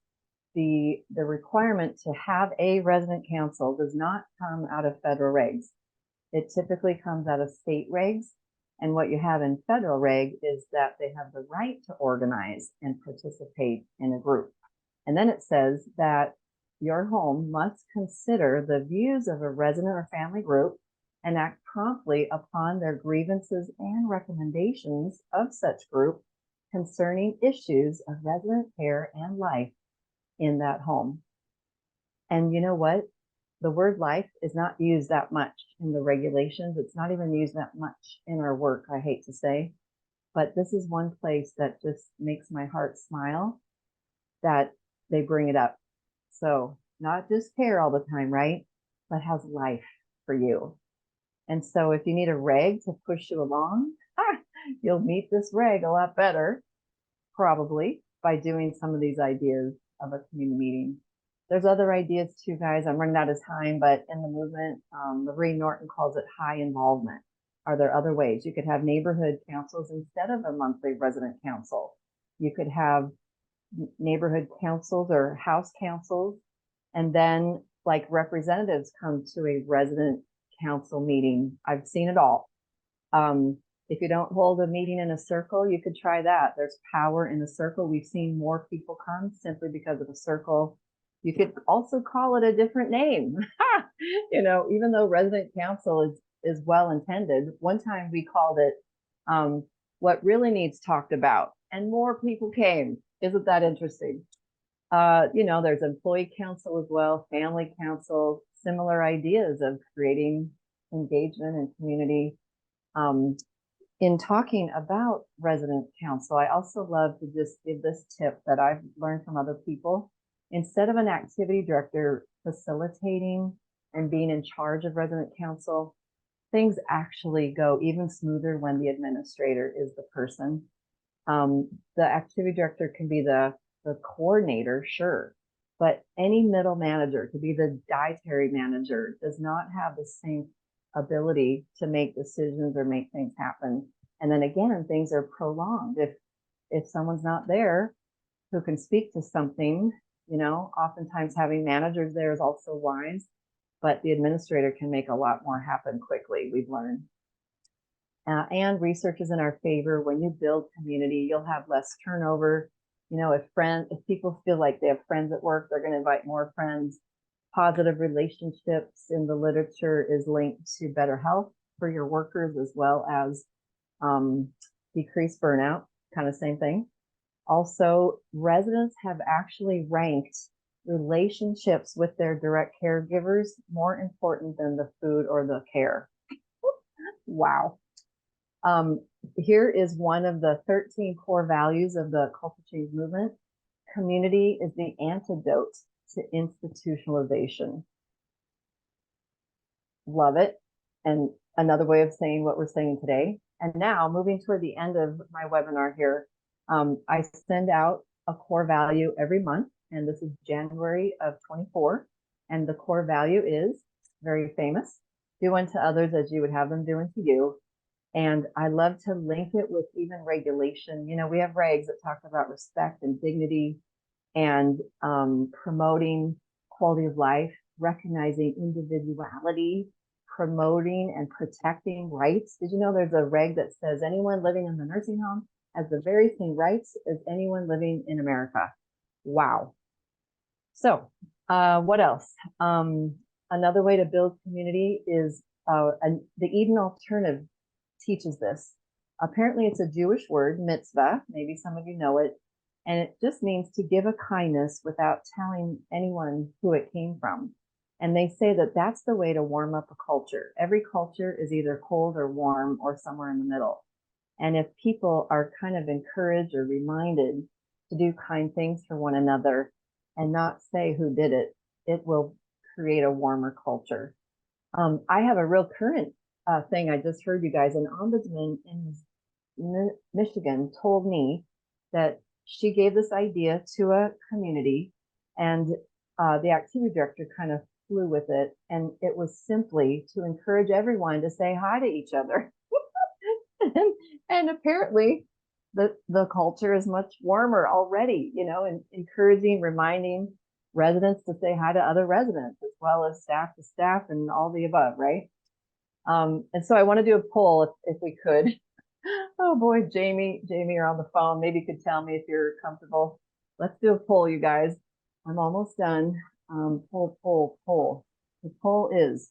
the requirement to have a resident council does not come out of federal regs? It typically comes out of state regs. And what you have in federal reg is that they have the right to organize and participate in a group. And then it says that your home must consider the views of a resident or family group and act promptly upon their grievances and recommendations of such group concerning issues of resident care and life in that home. And you know what? The word life is not used that much in the regulations. It's not even used that much in our work, I hate to say. but this is one place that just makes my heart smile that they bring it up. So not just care all the time, right? But has life for you. And so if you need a reg to push you along, you'll meet this reg a lot better, probably, by doing some of these ideas of a community meeting. There's other ideas too, guys. I'm running out of time, but in the movement, Lorraine Norton calls it high involvement. Are there other ways? You could have neighborhood councils instead of a monthly resident council. You could have neighborhood councils or house councils, and then like representatives come to a resident council meeting. I've seen it all. If you don't hold a meeting in a circle, you could try that. There's power in a circle. We've seen more people come simply because of a circle. You could also call it a different name. You know, even though resident council is well intended, one time we called it what really needs talked about, and more people came. Isn't that interesting? You know, there's employee council as well, family council, similar ideas of creating engagement and community. In talking about resident council, I also love to just give this tip that I've learned from other people. Instead of an activity director facilitating and being in charge of resident council, things actually go even smoother when the administrator is the person. The activity director can be the coordinator, sure, but any middle manager, to be the dietary manager, does not have the same ability to make decisions or make things happen. And then again, things are prolonged. If someone's not there who can speak to something, you know, oftentimes having managers there is also wise, but the administrator can make a lot more happen quickly, we've learned. And research is in our favor. When you build community, you'll have less turnover. You know, if people feel like they have friends at work, they're going to invite more friends. Positive relationships in the literature is linked to better health for your workers, as well as decreased burnout, kind of same thing. Also, residents have actually ranked relationships with their direct caregivers more important than the food or the care. Wow. Here is one of the 13 core values of the culture change movement. Community is the antidote to institutionalization. Love it. And another way of saying what we're saying today. And now moving toward the end of my webinar here, I send out a core value every month, and this is January of 24. And the core value is very famous: do unto others as you would have them do unto you. And I love to link it with even regulation. You know, we have regs that talk about respect and dignity and promoting quality of life, recognizing individuality, promoting and protecting rights. Did you know there's a reg that says anyone living in the nursing home has the very same rights as anyone living in America? Wow. So what else? Another way to build community is the Eden Alternative teaches this. Apparently it's a Jewish word, mitzvah. Maybe some of you know it. And it just means to give a kindness without telling anyone who it came from. And they say that that's the way to warm up a culture. Every culture is either cold or warm or somewhere in the middle. And if people are kind of encouraged or reminded to do kind things for one another and not say who did it, it will create a warmer culture. I have a real current thing I just heard, you guys. An ombudsman in Michigan told me that she gave this idea to a community, and the activity director kind of flew with it. And it was simply to encourage everyone to say hi to each other. and apparently the culture is much warmer already, you know, and encouraging, reminding residents to say hi to other residents, as well as staff to staff and all the above, right? And so I want to do a poll if we could. Oh boy, Jamie, you're on the phone. Maybe you could tell me if you're comfortable. Let's do a poll, you guys. I'm almost done. Poll. The poll is,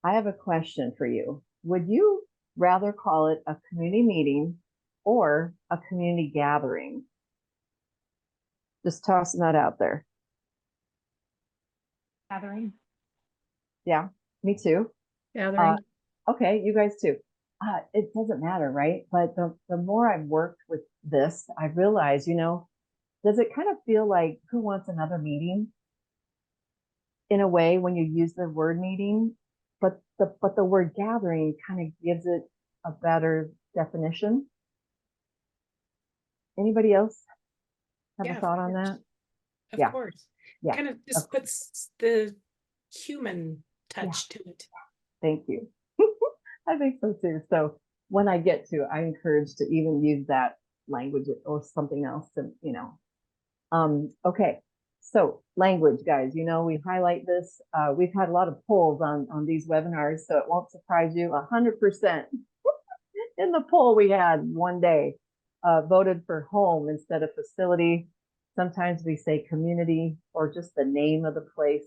I have a question for you. Would you rather call it a community meeting or a community gathering? Just tossing that out there. Gathering. Yeah, me too. Gathering. Okay, you guys too. it doesn't matter, right? But the more I've worked with this, I've realized, does it kind of feel like who wants another meeting in a way when you use the word meeting, but the word gathering kind of gives it a better definition. Anybody else have Yeah, a thought on course. that? Of Yeah. course. Yeah. Kind of just puts the human touch to it. Thank you. I think so too. So when I get to, I encourage to even use that language or something else to, okay. So language, guys, we highlight this. We've had a lot of polls on these webinars, so it won't surprise you. 100% in the poll we had one day voted for home instead of facility. Sometimes we say community or just the name of the place.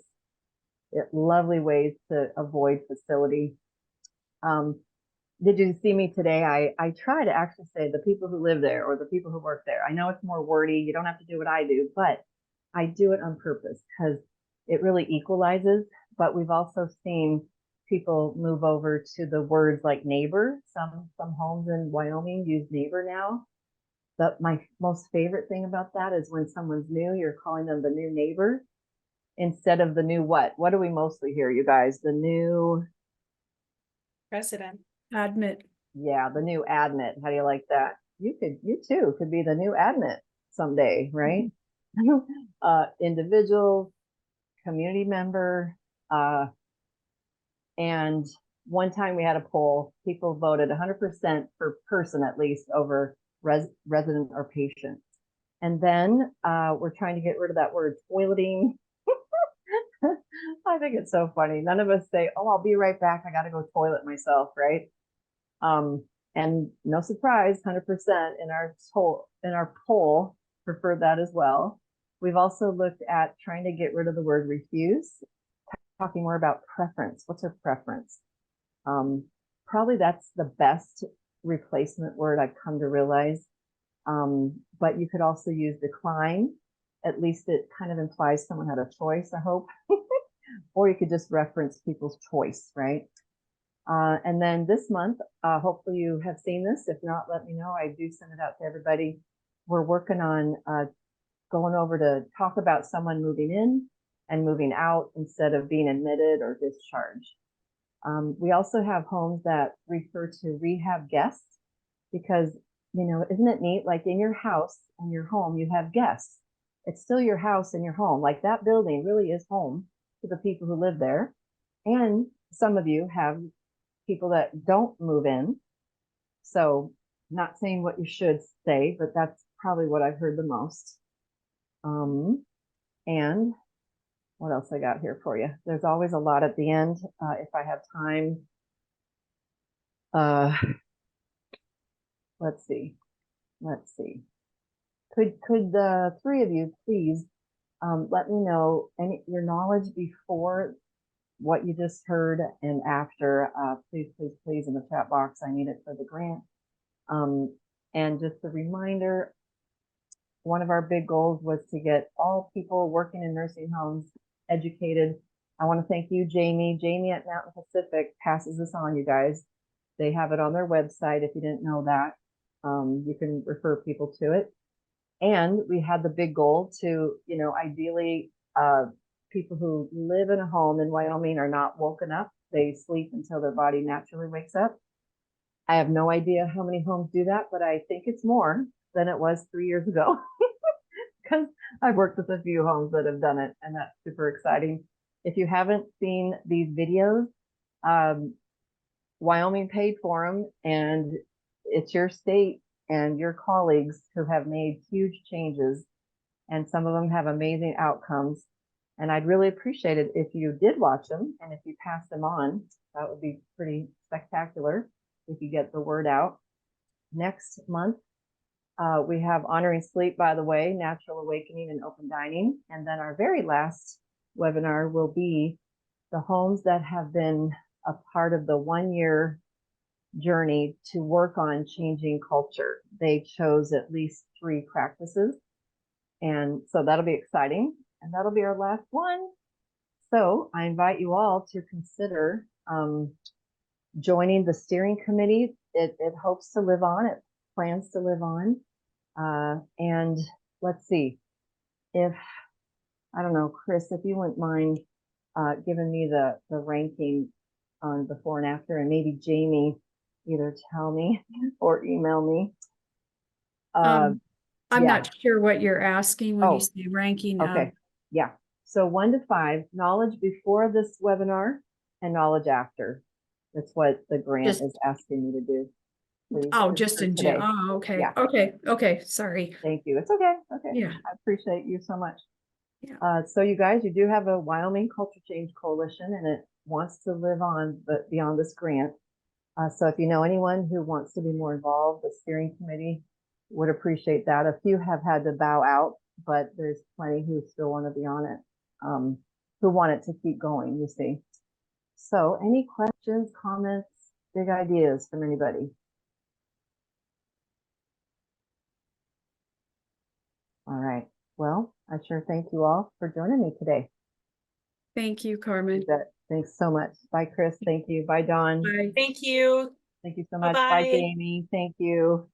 Lovely ways to avoid facility. Did you see me today? I try to actually say the people who live there or the people who work there. I know it's more wordy. You don't have to do what I do, but I do it on purpose because it really equalizes. But we've also seen people move over to the words like neighbor. Some homes in Wyoming use neighbor now. But my most favorite thing about that is when someone's new, you're calling them the new neighbor instead of the new what? What do we mostly hear, you guys? The new Resident. Admit. Yeah, the new admit. How do you like that? You too could be the new admit someday, right? Individual, community member, and one time we had a poll, people voted 100% for person at least over resident or patient. And then we're trying to get rid of that word toileting. I think it's so funny. None of us say, oh, I'll be right back. I got to go toilet myself, right? And no surprise, 100% in our poll preferred that as well. We've also looked at trying to get rid of the word refuse, talking more about preference. What's a preference? Probably that's the best replacement word I've come to realize. But you could also use decline. At least it kind of implies someone had a choice, I hope. Or you could just reference people's choice, right? And then this month, hopefully you have seen this. If not, let me know. I do send it out to everybody. We're working on going over to talk about someone moving in and moving out instead of being admitted or discharged. We also have homes that refer to rehab guests because, isn't it neat? Like in your house and your home, you have guests. It's still your house and your home. Like that building really is home to the people who live there. And some of you have people that don't move in. So not saying what you should say, but that's probably what I've heard the most. And what else I got here for you? There's always a lot at the end. If I have time, let's see. Could the three of you please let me know your knowledge before what you just heard and after, please in the chat box. I need it for the grant. And just a reminder, one of our big goals was to get all people working in nursing homes educated. I want to thank you, Jamie. Jamie at Mountain Pacific passes this on, you guys. They have it on their website. If you didn't know that, you can refer people to it. And we had the big goal to, ideally, people who live in a home in Wyoming are not woken up. They sleep until their body naturally wakes up. I have no idea how many homes do that, but I think it's more than it was 3 years ago because I've worked with a few homes that have done it, and that's super exciting. If you haven't seen these videos, Wyoming paid for them, and it's your state and your colleagues who have made huge changes, and some of them have amazing outcomes. And I'd really appreciate it if you did watch them and if you pass them on. That would be pretty spectacular if you get the word out. Next month, we have Honoring Sleep, by the way, Natural Awakening and Open Dining. And then our very last webinar will be the homes that have been a part of the 1 year journey to work on changing culture. They chose at least 3 practices. And so that'll be exciting. And that'll be our last one. So I invite you all to consider joining the steering committee. It hopes to live on, it plans to live on. And let's see, if, I don't know, Chris, if you wouldn't mind giving me the ranking on before and after, and maybe Jamie either tell me or email me. I'm yeah. not sure what you're asking when Oh, you say ranking. Okay, yeah. So 1 to 5, knowledge before this webinar and knowledge after. That's what the grant Just- is asking me to do. Please, Oh, just for in today. general. Oh, okay. Yeah. Okay. Sorry. Thank you. It's okay. Okay. Yeah. I appreciate you so much. Yeah. So you guys, you do have a Wyoming Culture Change Coalition, and it wants to live on but beyond this grant. So if you know anyone who wants to be more involved, the steering committee would appreciate that. A few have had to bow out, but there's plenty who still want to be on it, who want it to keep going, you see. So any questions, comments, big ideas from anybody? All right. Well, I sure thank you all for joining me today. Thank you, Carmen. You bet. Thanks so much. Bye, Chris. Thank you. Bye, Dawn. Bye. Thank you. Thank you so much. Bye, Bye-bye. Jamie. Thank you.